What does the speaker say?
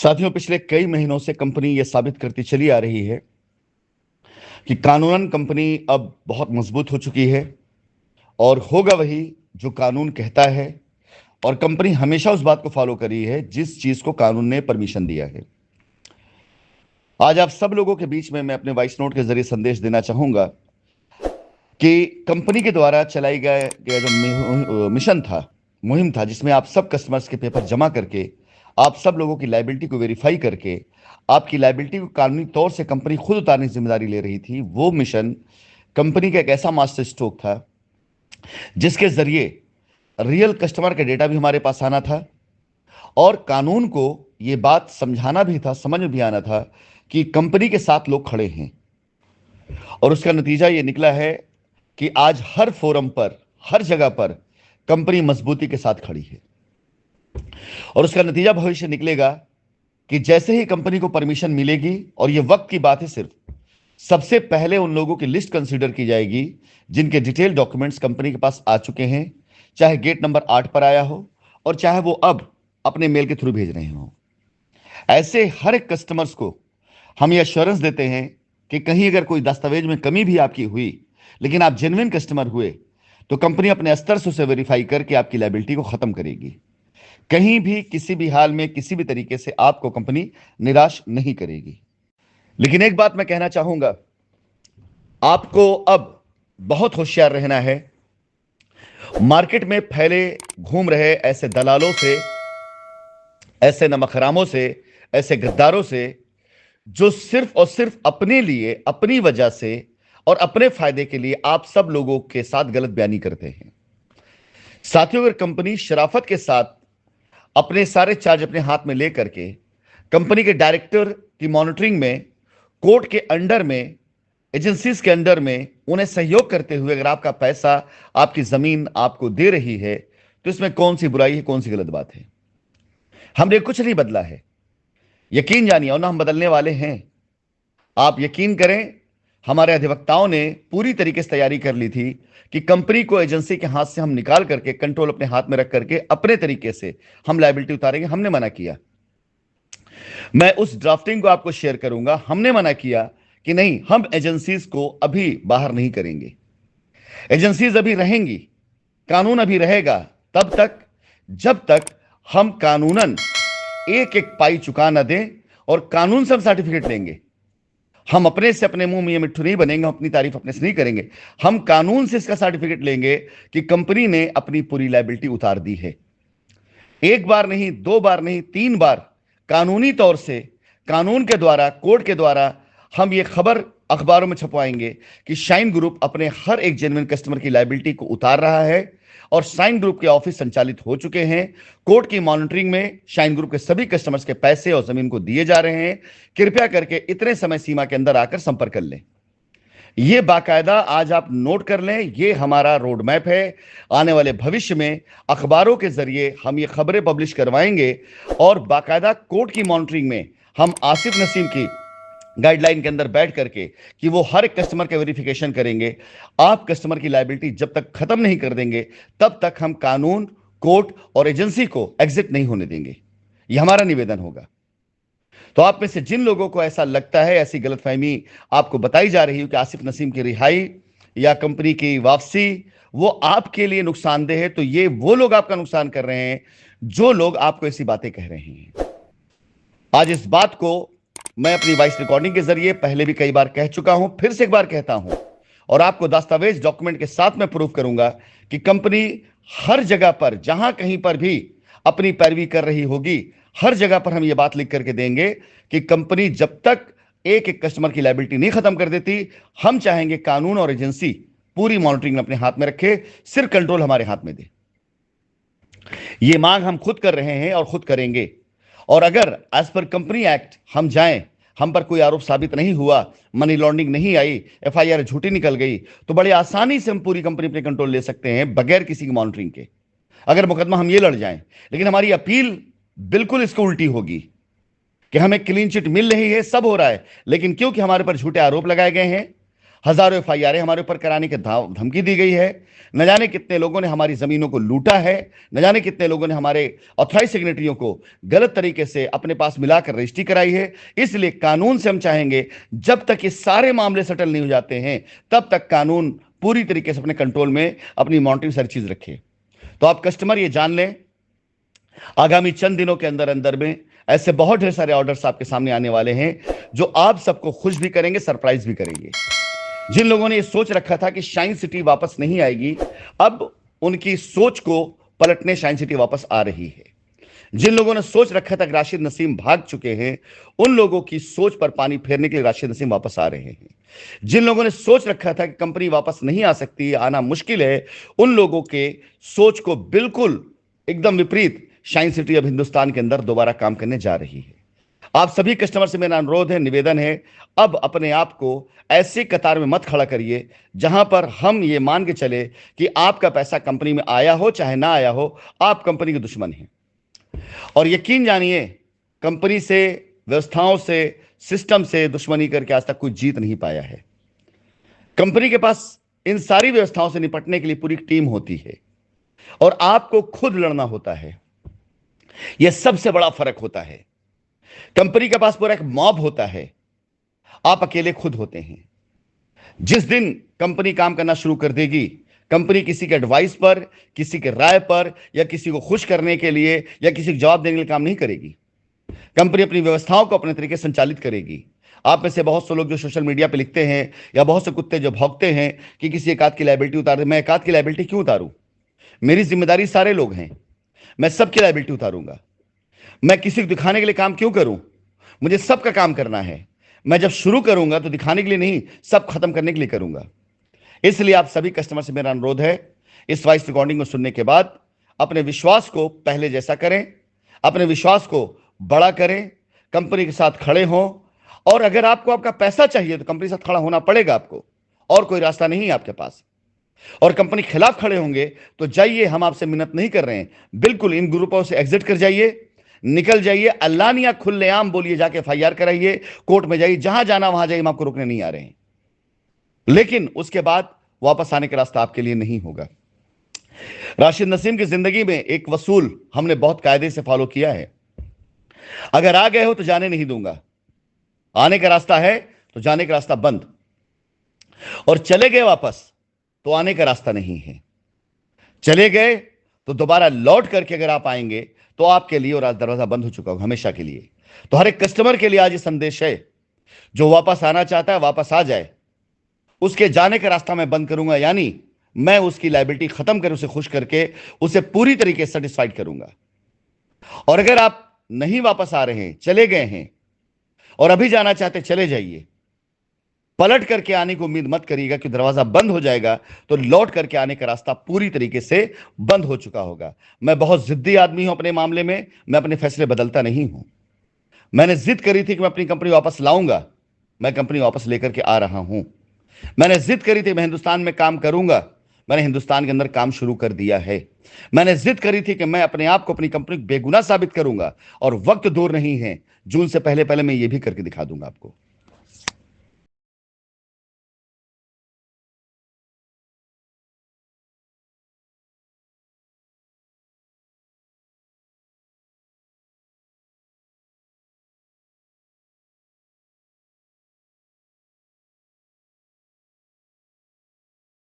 साथियों, पिछले कई महीनों से कंपनी यह साबित करती चली आ रही है कि कानूनन कंपनी अब बहुत मजबूत हो चुकी है और होगा वही जो कानून कहता है। और कंपनी हमेशा उस बात को फॉलो करी है जिस चीज को कानून ने परमिशन दिया है। आज आप सब लोगों के बीच में मैं अपने वॉइस नोट के जरिए संदेश देना चाहूंगा कि कंपनी के द्वारा चलाई गया जो मिशन था, मुहिम था, जिसमें आप सब कस्टमर्स के पेपर जमा करके आप सब लोगों की लाइबिलिटी को वेरीफाई करके आपकी लाइबिलिटी को कानूनी तौर से कंपनी खुद उतारने की जिम्मेदारी ले रही थी। वो मिशन कंपनी का एक ऐसा मास्टर स्ट्रोक था जिसके जरिए रियल कस्टमर का डेटा भी हमारे पास आना था और कानून को यह बात समझाना भी था, समझ में भी आना था कि कंपनी के साथ लोग खड़े हैं। और उसका नतीजा यह निकला है कि आज हर फोरम पर, हर जगह पर कंपनी मजबूती के साथ खड़ी है। और उसका नतीजा भविष्य निकलेगा कि जैसे ही कंपनी को परमिशन मिलेगी, और यह वक्त की बात है, सिर्फ सबसे पहले उन लोगों की लिस्ट कंसीडर की जाएगी जिनके डिटेल डॉक्यूमेंट्स कंपनी के पास आ चुके हैं, चाहे गेट नंबर 8 पर आया हो और चाहे वो अब अपने मेल के थ्रू भेज रहे हो। ऐसे हर एक कस्टमर्स को हम यह एश्योरेंस देते हैं कि कहीं अगर कोई दस्तावेज में कमी भी आपकी हुई, लेकिन आप जेन्युइन कस्टमर हुए, तो कंपनी अपने स्तर से उसे वेरीफाई करके आपकी लायबिलिटी को खत्म करेगी। कहीं भी, किसी भी हाल में, किसी भी तरीके से आपको कंपनी निराश नहीं करेगी। लेकिन एक बात मैं कहना चाहूंगा, आपको अब बहुत होशियार रहना है। मार्केट में फैले घूम रहे ऐसे दलालों से, ऐसे नमकहरामों से, ऐसे गद्दारों से जो सिर्फ और सिर्फ अपने लिए, अपनी वजह से और अपने फायदे के लिए आप सब लोगों के साथ गलत बयानी करते हैं। साथियों, अगर कंपनी शराफत के साथ अपने सारे चार्ज अपने हाथ में लेकर के कंपनी के डायरेक्टर की मॉनिटरिंग में, कोर्ट के अंडर में, एजेंसीज के अंडर में उन्हें सहयोग करते हुए अगर आपका पैसा, आपकी जमीन आपको दे रही है, तो इसमें कौन सी बुराई है, कौन सी गलत बात है? हमने कुछ नहीं बदला है, यकीन जानिए, और ना हम बदलने वाले हैं। आप यकीन करें, हमारे अधिवक्ताओं ने पूरी तरीके से तैयारी कर ली थी कि कंपनी को एजेंसी के हाथ से हम निकाल करके, कंट्रोल अपने हाथ में रख करके अपने तरीके से हम लायबिलिटी उतारेंगे। हमने मना किया। मैं उस ड्राफ्टिंग को आपको शेयर करूंगा। हमने मना किया कि नहीं, हम एजेंसीज को अभी बाहर नहीं करेंगे। एजेंसीज अभी रहेंगी, कानून अभी रहेगा तब तक जब तक हम कानूनन एक एक पाई चुका ना दें और कानून से हम सर्टिफिकेट लेंगे। हम अपने से अपने मुंह में ये मिट्ठू नहीं बनेंगे, हम अपनी तारीफ अपने से नहीं करेंगे। हम कानून से इसका सर्टिफिकेट लेंगे कि कंपनी ने अपनी पूरी लायबिलिटी उतार दी है। एक बार नहीं, दो बार नहीं, 3 बार कानूनी तौर से, कानून के द्वारा, कोर्ट के द्वारा हम ये खबर अखबारों में छपवाएंगे कि शाइन ग्रुप अपने हर एक जेन्युइन कस्टमर की लायबिलिटी को उतार रहा है और शाइन ग्रुप के ऑफिस संचालित हो चुके हैं। कोर्ट की मॉनिटरिंग में शाइन ग्रुप के सभी कस्टमर्स के पैसे और जमीन को दिए जा रहे हैं। कृपया करके इतने समय सीमा के अंदर आकर संपर्क कर लें। यह बाकायदा आज आप नोट कर लें, यह हमारा रोड मैप है। आने वाले भविष्य में अखबारों के जरिए हम ये खबरें पब्लिश करवाएंगे और बाकायदा कोर्ट की मॉनिटरिंग में हम आसिफ नसीम की गाइडलाइन के अंदर बैठ करके कि वो हर एक कस्टमर के वेरिफिकेशन करेंगे। आप कस्टमर की लायबिलिटी जब तक खत्म नहीं कर देंगे तब तक हम कानून, कोर्ट और एजेंसी को एग्जिट नहीं होने देंगे। यह हमारा निवेदन होगा। तो आप में से जिन लोगों को ऐसा लगता है, ऐसी गलतफहमी आपको बताई जा रही है कि आसिफ नसीम की रिहाई या कंपनी की वापसी वो आपके लिए नुकसानदेह है, तो ये वो लोग आपका नुकसान कर रहे हैं जो लोग आपको ऐसी बातें कह रहे हैं। आज इस बात को मैं अपनी वॉइस रिकॉर्डिंग के जरिए पहले भी कई बार कह चुका हूं, फिर से एक बार कहता हूं और आपको दस्तावेज, डॉक्यूमेंट के साथ मैं प्रूव करूंगा कि कंपनी हर जगह पर, जहां कहीं पर भी अपनी पैरवी कर रही होगी, हर जगह पर हम यह बात लिख करके देंगे कि कंपनी जब तक एक एक कस्टमर की लायबिलिटी नहीं खत्म कर देती, हम चाहेंगे कानून और एजेंसी पूरी मॉनिटरिंग अपने हाथ में रखे, सिर्फ कंट्रोल हमारे हाथ में दे। यह मांग हम खुद कर रहे हैं और खुद करेंगे। और अगर एज पर कंपनी एक्ट हम जाएं, हम पर कोई आरोप साबित नहीं हुआ, मनी लॉन्ड्रिंग नहीं आई, एफआईआर झूठी निकल गई, तो बड़े आसानी से हम पूरी कंपनी पे कंट्रोल ले सकते हैं बगैर किसी की मॉनिटरिंग के। अगर मुकदमा हम ये लड़ जाएं, लेकिन हमारी अपील बिल्कुल इसको उल्टी होगी कि हमें क्लीन चिट मिल रही है, सब हो रहा है, लेकिन क्योंकि हमारे पर झूठे आरोप लगाए गए हैं, हजारों एफआईआर हमारे ऊपर कराने की धमकी दी गई है। न जाने कितने लोगों ने हमारी जमीनों को लूटा है, न जाने कितने लोगों ने हमारे ऑथराइज सिग्नेटरियों को गलत तरीके से अपने पास मिलाकर रजिस्ट्री कराई है। इसलिए कानून से हम चाहेंगे, जब तक ये सारे मामले सेटल नहीं हो जाते हैं, तब तक कानून पूरी तरीके से अपने कंट्रोल में अपनी मॉनिटरिंग सारी चीज रखे। तो आप कस्टमर ये जान लें, आगामी चंद दिनों के अंदर अंदर में ऐसे बहुत ढेर सारे ऑर्डर्स आपके सामने आने वाले हैं, जो आप सबको खुश भी करेंगे, सरप्राइज भी करेंगे। जिन लोगों ने ये सोच रखा था कि शाइन सिटी वापस नहीं आएगी, अब उनकी सोच को पलटने शाइन सिटी वापस आ रही है। जिन लोगों ने सोच रखा था कि राशिद नसीम भाग चुके हैं, उन लोगों की सोच पर पानी फेरने के लिए राशिद नसीम वापस आ रहे हैं। जिन लोगों ने सोच रखा था कि कंपनी वापस नहीं आ सकती, आना मुश्किल है, उन लोगों के सोच को बिल्कुल एकदम विपरीत शाइन सिटी अब हिंदुस्तान के अंदर दोबारा काम करने जा रही है। आप सभी कस्टमर से मेरा अनुरोध है, निवेदन है, अब अपने आप को ऐसे कतार में मत खड़ा करिए जहां पर हम ये मान के चले कि आपका पैसा कंपनी में आया हो चाहे ना आया हो, आप कंपनी के दुश्मन हैं। और यकीन जानिए, कंपनी से, व्यवस्थाओं से, सिस्टम से दुश्मनी करके आज तक कोई जीत नहीं पाया है। कंपनी के पास इन सारी व्यवस्थाओं से निपटने के लिए पूरी टीम होती है और आपको खुद लड़ना होता है। यह सबसे बड़ा फर्क होता है। कंपनी के पास पूरा एक मॉब होता है, आप अकेले खुद होते हैं। जिस दिन कंपनी काम करना शुरू कर देगी, कंपनी किसी के एडवाइस पर, किसी के राय पर, या किसी को खुश करने के लिए या किसी को जवाब देने के लिए काम नहीं करेगी। कंपनी अपनी व्यवस्थाओं को अपने तरीके से संचालित करेगी। आप में से बहुत से लोग जो सोशल मीडिया पे लिखते हैं, या बहुत से कुत्ते जो भौंकते हैं कि किसी एक आध की लायबिलिटी उतार दे, मैं एक आध की लायबिलिटी क्यों उतारूं? मेरी जिम्मेदारी सारे लोग हैं, मैं सबकी लायबिलिटी उतारूंगा। मैं किसी को दिखाने के लिए काम क्यों करूं? मुझे सबका काम करना है। मैं जब शुरू करूंगा तो दिखाने के लिए नहीं, सब खत्म करने के लिए करूंगा। इसलिए आप सभी कस्टमर से मेरा अनुरोध है, इस वॉइस रिकॉर्डिंग को सुनने के बाद अपने विश्वास को पहले जैसा करें, अपने विश्वास को बड़ा करें, कंपनी के साथ खड़े हों। और अगर आपको आपका पैसा चाहिए तो कंपनी के साथ खड़ा होना पड़ेगा आपको, और कोई रास्ता नहीं है आपके पास। और कंपनी के खिलाफ खड़े होंगे तो जाइए, हम आपसे मिन्नत नहीं कर रहे हैं, बिल्कुल इन ग्रुपों से एग्जिट कर जाइए, निकल जाइए, अल्लानिया खुलेआम बोलिए, जाके एफआईआर कराइए, कोर्ट में जाइए, जहां जाना वहां जाइए, हम आपको रोकने नहीं आ रहे हैं। लेकिन उसके बाद वापस आने का रास्ता आपके लिए नहीं होगा। राशिद नसीम की जिंदगी में एक वसूल हमने बहुत कायदे से फॉलो किया है। अगर आ गए हो तो जाने नहीं दूंगा, आने का रास्ता है तो जाने का रास्ता बंद, और चले गए वापस तो आने का रास्ता नहीं है। चले गए तो दोबारा लौट करके अगर आप आएंगे तो आपके लिए और आज दरवाजा बंद हो चुका होगा हमेशा के लिए। तो हर एक कस्टमर के लिए आज ये संदेश है, जो वापस आना चाहता है वापस आ जाए। उसके जाने का रास्ता मैं बंद करूंगा, यानी मैं उसकी लायबिलिटी खत्म कर उसे खुश करके उसे पूरी तरीके से सेटिस्फाइड करूंगा। और अगर आप नहीं वापस आ रहे हैं, चले गए हैं और अभी जाना चाहते, चले जाइए। पलट करके आने की उम्मीद मत करिएगा कि दरवाजा बंद हो जाएगा तो लौट करके आने का रास्ता पूरी तरीके से बंद हो चुका होगा। मैं बहुत जिद्दी आदमी हूं अपने मामले में, मैं अपने फैसले बदलता नहीं हूं। मैंने जिद करी थी कि मैं अपनी कंपनी वापस लाऊंगा, मैं कंपनी वापस लेकर के आ रहा हूं। मैंने जिद करी थी मैं हिंदुस्तान में काम करूंगा, मैंने हिंदुस्तान के अंदर काम शुरू कर दिया है। मैंने जिद करी थी कि मैं अपने आप को, अपनी कंपनी को बेगुनाह साबित करूंगा, और वक्त दूर नहीं है, जून से पहले पहले मैं ये भी करके दिखा दूंगा आपको।